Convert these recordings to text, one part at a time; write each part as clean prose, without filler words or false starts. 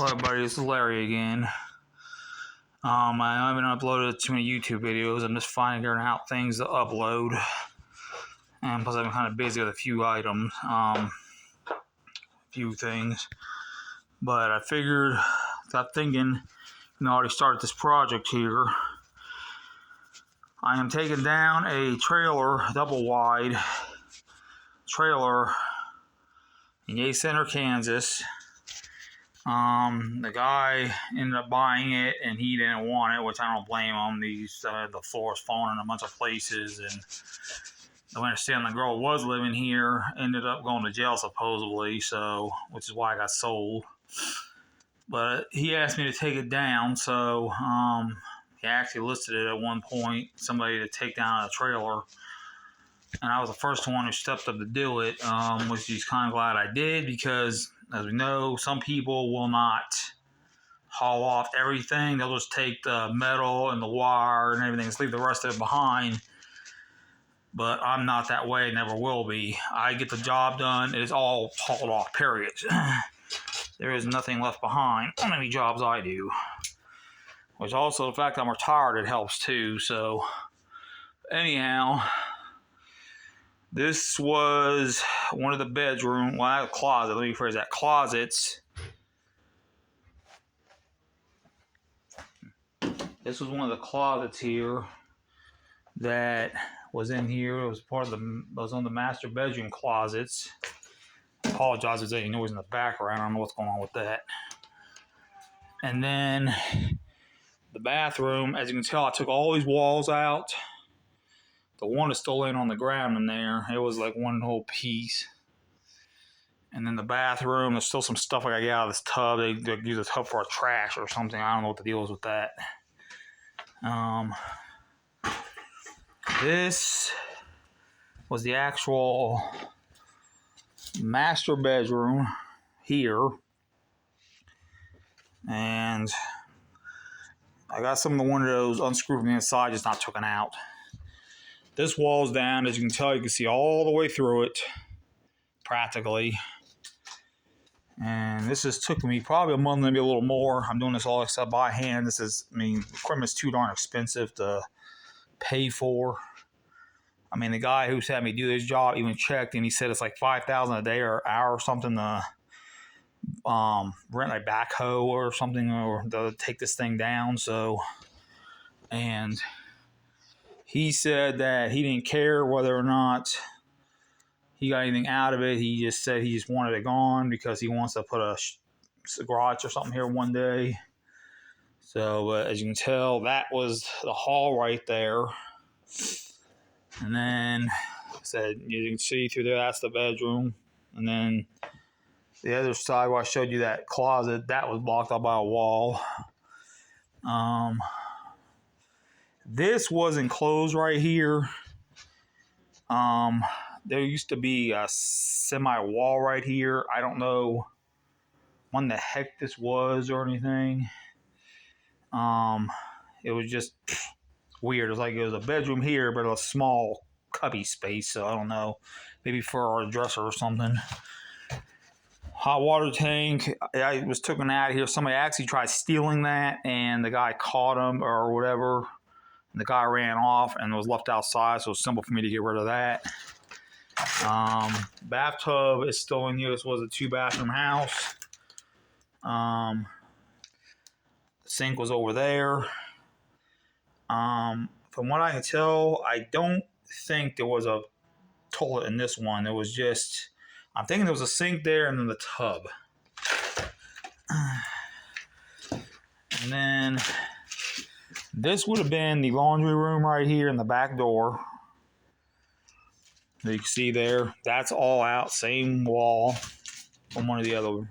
Hello everybody, this is Larry again. I haven't uploaded too many YouTube videos. I'm just figuring out things to upload. And plus I've been kind of busy with a few items. Few things. But I got thinking, I already started this project here. I am taking down a trailer, double wide trailer in Yay Center, Kansas. The guy ended up buying it and he didn't want it, which I don't blame him. The floor's falling in a bunch of places, and I understand the girl was living here, ended up going to jail supposedly, which is why I got sold. But he asked me to take it down, so he actually listed it at one point, somebody to take down a trailer. And I was the first one who stepped up to do it, which he's kind of glad I did, because as we know, some people will not haul off everything. They'll just take the metal and the wire and everything and leave the rest of it behind. But I'm not that way, never will be. I get the job done. It is all hauled off, period. There is nothing left behind on any jobs I do. Which also, the fact I'm retired, it helps too. So, anyhow, this was one of the bedroom, well, not a closet, let me phrase that, closets. This was one of the closets here that was in here. It was was on the master bedroom closets. I apologize if there's any noise in the background. I don't know what's going on with that. And then the bathroom, as you can tell, I took all these walls out. The one is still laying on the ground in there. It was like one whole piece. And then the bathroom, there's still some stuff I got to get out of this tub. They use the tub for a trash or something. I don't know what the deal is with that. This was the actual master bedroom here. And I got some of the windows unscrewed from the inside, just not taken out. This wall's down. As you can tell, you can see all the way through it, practically. And this has took me probably a month, maybe a little more. I'm doing this all except by hand. Equipment's too darn expensive to pay for. I mean, the guy who's had me do this job even checked, and he said it's like $5,000 a day or hour or something to rent a backhoe or something, or to take this thing down. And he said that he didn't care whether or not he got anything out of it. He just said he just wanted it gone because he wants to put a garage or something here one day. So, as you can tell, that was the hall right there. And then, like I said, you can see through there, that's the bedroom. And then the other side where I showed you that closet, that was blocked up by a wall. This was enclosed right here. There used to be a semi-wall right here. I don't know when the heck this was or anything. It was just weird. It was a bedroom here, but a small cubby space. So I don't know. Maybe for a dresser or something. Hot water tank. I was taken out of here. Somebody actually tried stealing that, and the guy caught him or whatever. And the guy ran off and was left outside, so it's simple for me to get rid of that. Bathtub is still in here. This was a 2-bathroom house. The sink was over there. From what I can tell, I don't think there was a toilet in this one. It was just, I'm thinking there was a sink there and then the tub. And then this would have been the laundry room right here in the back door. You can see there, that's all out, same wall from one of the other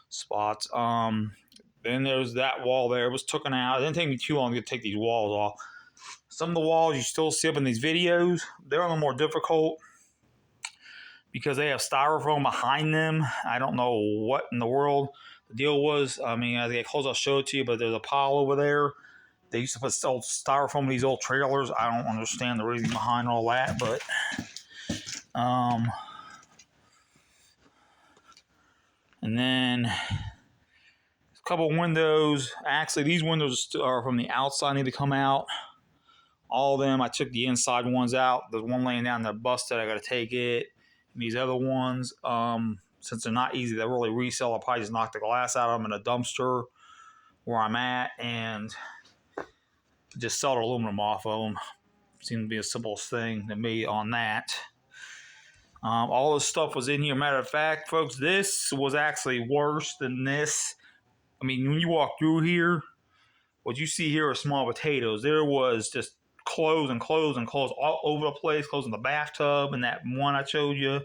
spots. Then there's that wall there. It was taken out. It didn't take me too long to take these walls off. Some of the walls you still see up in these videos, they're a little more difficult because they have styrofoam behind them. I don't know what in the world the deal was. I mean, as I get close, I'll show it to you, but there's a pile over there. They used to put old styrofoam in these old trailers. I don't understand the reason behind all that, but and then couple windows. Actually, these windows are from the outside, need to come out. All of them, I took the inside ones out. There's one laying down there busted. I got to take it. And these other ones, since they're not easy to really resell, I'll probably just knock the glass out of them in a dumpster where I'm at and just sell the aluminum off of them. Seems to be the simplest thing to me on that. All this stuff was in here. Matter of fact, folks, this was actually worse than this. I mean, when you walk through here, what you see here are small potatoes. There was just clothes and clothes and clothes all over the place, clothes in the bathtub and that one I showed you.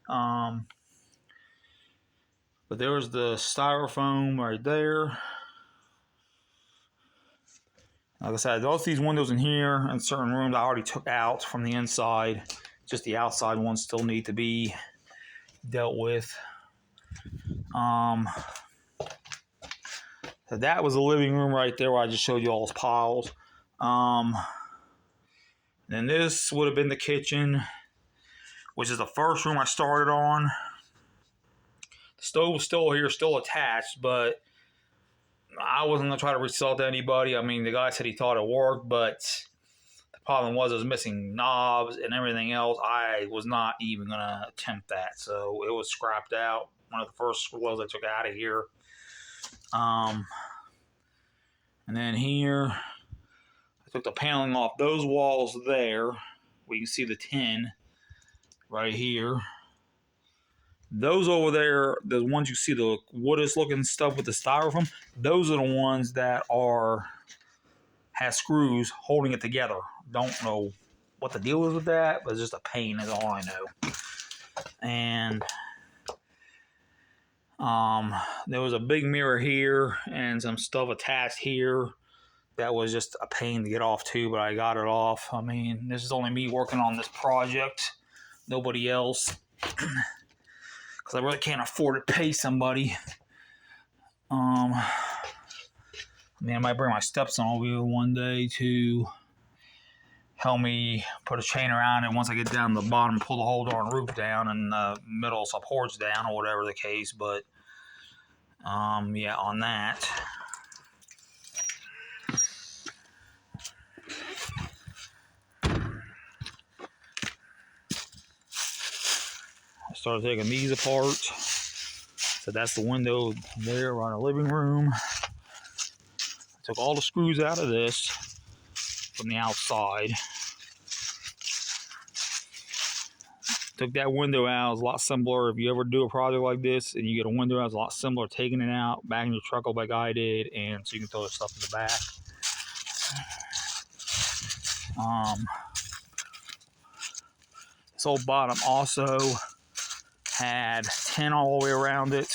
But there's the styrofoam right there. Like I said, all these windows in here and certain rooms I already took out from the inside. Just the outside ones still need to be dealt with. So that was the living room right there where I just showed you all those piles. Then this would have been the kitchen, which is the first room I started on. The stove was still here, still attached, but I wasn't going to try to resell it to anybody. I mean, the guy said he thought it worked, but the problem was it was missing knobs and everything else. I was not even going to attempt that, so it was scrapped out. One of the first screws I took out of here. And then here, I took the paneling off those walls there. We can see the tin right here. Those over there, the ones you see, the woodish looking stuff with the styrofoam, those are the ones that have screws holding it together. Don't know what the deal is with that, but it's just a pain is all I know. And there was a big mirror here and some stuff attached here that was just a pain to get off too, but I got it off. I mean, this is only me working on this project, nobody else. Because I really can't afford to pay somebody. I mean, I might bring my stepson over here one day to help me put a chain around it once I get down to the bottom, pull the whole darn roof down and the middle supports down or whatever the case. But, yeah, on that. I started taking these apart. So that's the window there around the living room. I took all the screws out of this from the outside. Took that window out. It's a lot simpler. If you ever do a project like this and you get a window out, it's a lot simpler taking it out, backing your truck up like I did, and so you can throw the stuff in the back. This whole bottom also had tin all the way around it.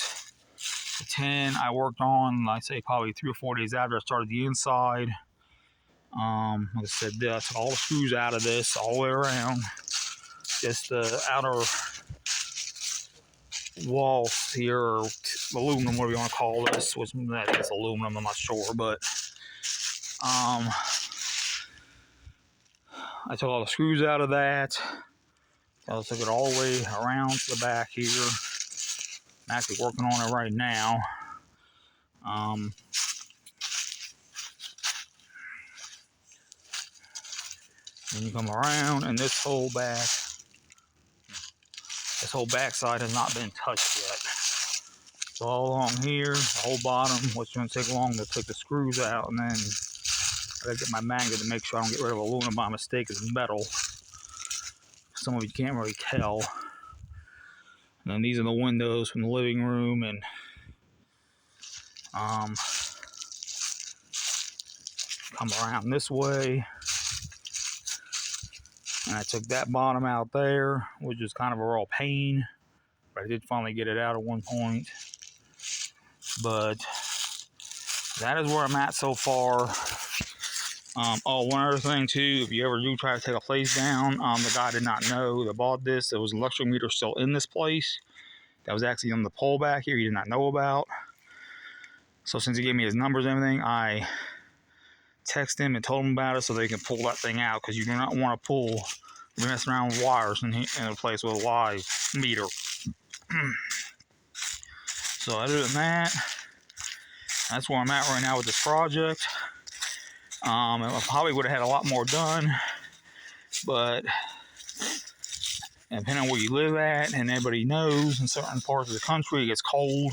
The tin I worked on, I'd say probably 3 or 4 days after I started the inside. Like I said, I took all the screws out of this all the way around. Just the outer walls here, or aluminum, whatever you want to call this, which that's aluminum, I'm not sure, but I took all the screws out of that. I took it all the way around to the back here. I'm actually working on it right now. Then you come around, and this whole backside has not been touched yet. It's all along here, the whole bottom, which going to take long to take the screws out, and then I gotta get my magnet to make sure I don't get rid of aluminum by mistake. It's metal. Some of you can't really tell. And then these are the windows from the living room, and come around this way. And I took that bottom out there, which is kind of a real pain. But I did finally get it out at one point. But that is where I'm at so far. Oh, one other thing too, if you ever do try to take a place down, the guy did not know that bought this. There was an electrical meter still in this place. That was actually on the pole back here he did not know about. So since he gave me his numbers and everything, I texted him and told him about it so they can pull that thing out, because you do not want to pull, mess around with wires in a place with a live meter. So other than that, that's where I'm at right now with this project. I probably would have had a lot more done, but depending on where you live at, and everybody knows in certain parts of the country it gets cold.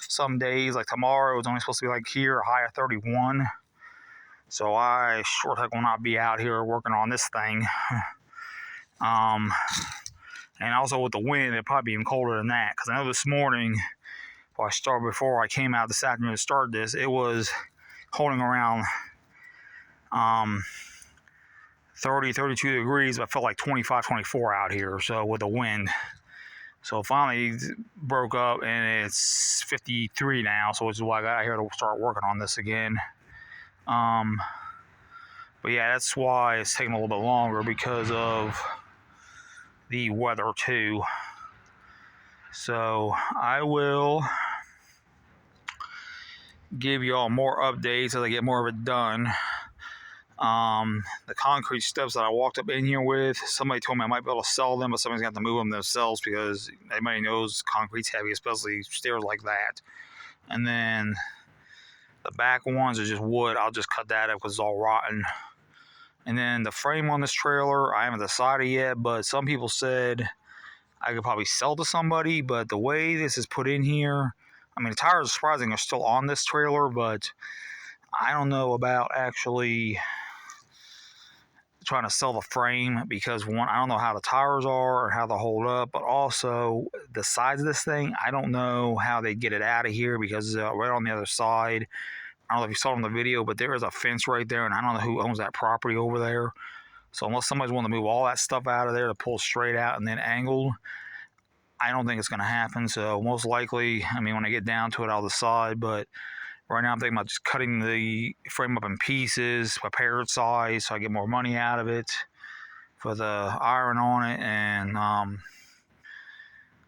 Some days, like tomorrow, it's only supposed to be like here, a high of 31. So I sure heck will not be out here working on this thing. And also with the wind, it'd probably be even colder than that. Because I know this morning, before I came out this afternoon to start this, it was holding around 30, 32 degrees, but I felt like 25, 24 out here. So with the wind. So finally broke up and it's 53 now. So which is why I got out here to start working on this again. But yeah, that's why it's taking a little bit longer, because of the weather too. So I will give you all more updates as I get more of it done. The concrete steps that I walked up in here with, somebody told me I might be able to sell them, but somebody's got to move them themselves because everybody knows concrete's heavy, especially stairs like that. And then the back ones are just wood. I'll just cut that up because it's all rotten. And then the frame on this trailer, I haven't decided yet, but some people said I could probably sell to somebody, but the way this is put in here, I mean, the tires are surprising are still on this trailer, but I don't know about actually trying to sell the frame, because one, I don't know how the tires are or how they hold up, but also the size of this thing, I don't know how they get it out of here, because right on the other side, I don't know if you saw it in the video, but there is a fence right there, and I don't know who owns that property over there. So unless somebody's willing to move all that stuff out of there to pull straight out and then angled, I don't think it's going to happen. So most likely, I mean, when I get down to it, I'll decide. But right now I'm thinking about just cutting the frame up in pieces, prepared size, so I get more money out of it for the iron on it. And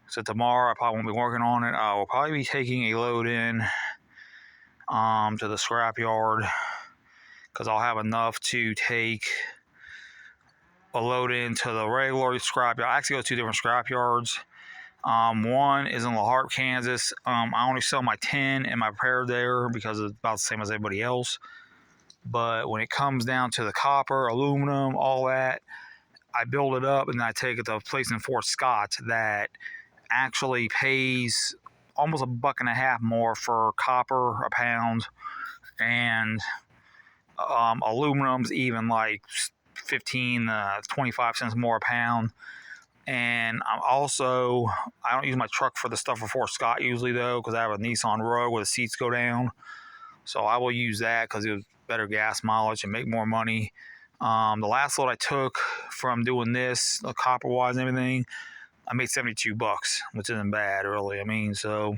so tomorrow I probably won't be working on it. I will probably be taking a load in to the scrap yard, because I'll have enough to take a load into the regular scrap yard. I actually go to 2 different scrap yards. One is in La Harpe, Kansas. I only sell my tin and my prepared there because it's about the same as everybody else. But when it comes down to the copper, aluminum, all that, I build it up and I take it to a place in Fort Scott that actually pays almost $1.50 more for copper a pound, and aluminum's even like 15 25 cents more a pound. And I don't use my truck for the stuff for Fort Scott usually, though, because I have a Nissan Rogue where the seats go down. So I will use that because it was better gas mileage and make more money. The last load I took from doing this, copper wise and everything, I made $72, which isn't bad, really. I mean, so,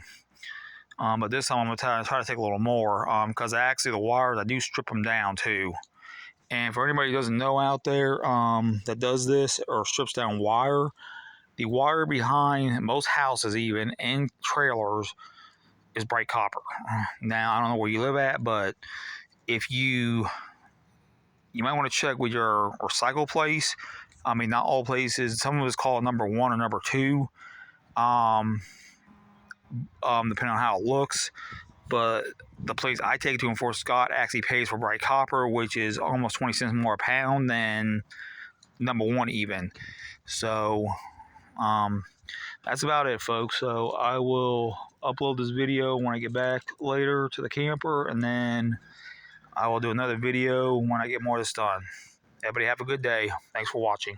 but this time I'm going to try to take a little more, because actually the wires, I do strip them down too. And for anybody who doesn't know out there that does this or strips down wire, the wire behind most houses, even and trailers, is bright copper. Now, I don't know where you live at, but if you might want to check with your recycle place. I mean, not all places. Some of us call it number 1 or number 2, depending on how it looks. But the place I take it to in Fort Scott actually pays for bright copper, which is almost 20 cents more a pound than number 1 even. So that's about it, folks. So I will upload this video when I get back later to the camper, and then I will do another video when I get more of this done. Everybody have a good day. Thanks for watching.